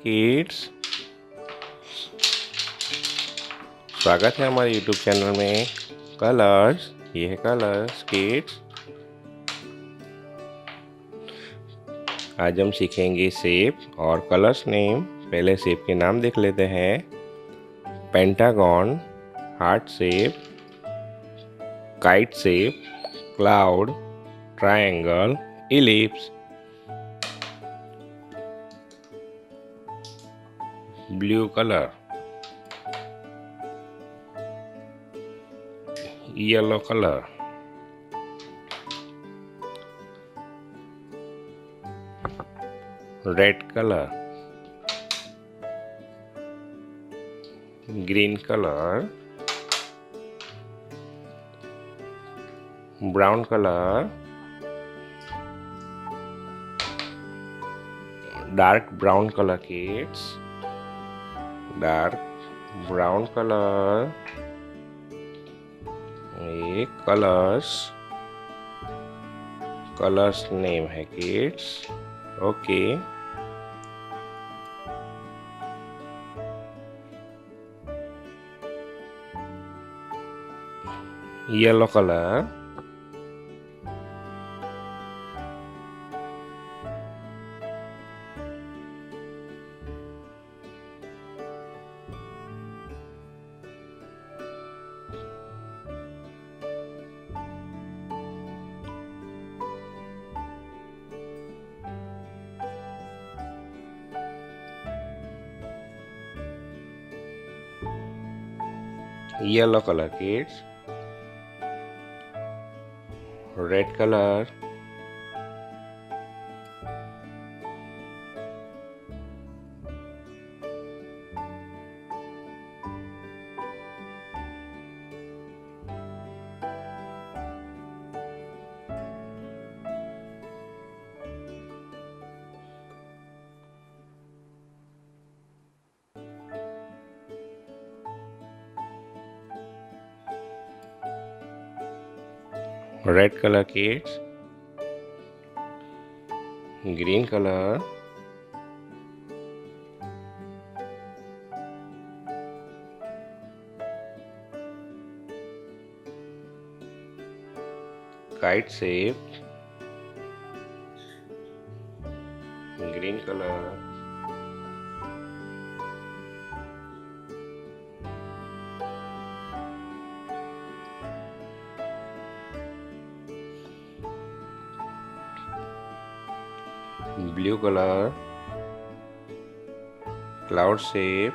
Kids, स्वागत है हमारे YouTube चैनल में कलर्स। ये है कलर्स किड्स। आज हम सीखेंगे शेप और कलर्स नेम। पहले शेप के नाम देख लेते हैं। Pentagon, heart shape, kite shape, cloud, triangle, ellipse, blue colour, yellow colour, red colour, green colour, brown colour, dark brown colour kids, dark brown colour. ये कलर्स नेम है kids. Okay, yellow colour, yellow colour kids, red colour, red colour kids, green colour, kite shape, green colour, blue colour, cloud shape,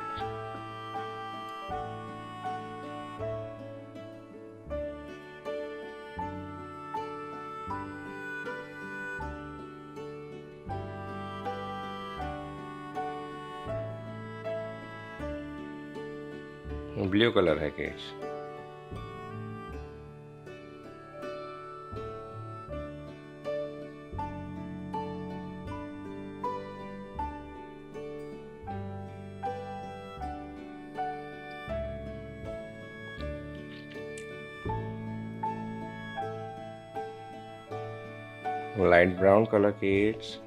blue colour है kids. Light brown colour kids,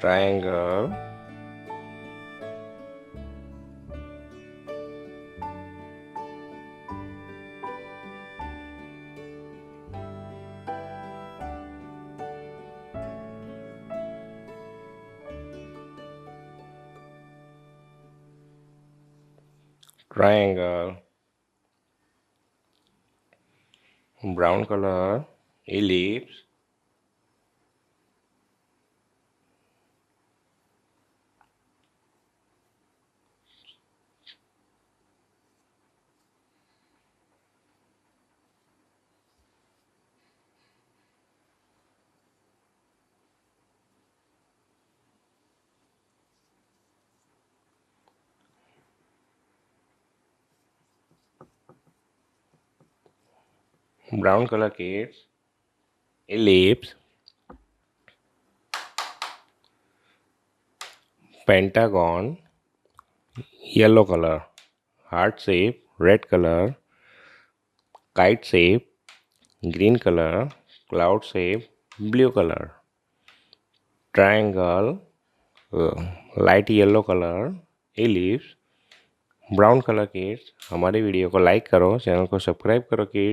triangle, triangle, brown color, ellipse, brown color kids, ellipse, pentagon, yellow color, heart shape, red color, kite shape, green color, cloud shape, blue color, triangle, light yellow colour ellipse, brown colour kids. हमारे video को like करो, channel को subscribe करो kids.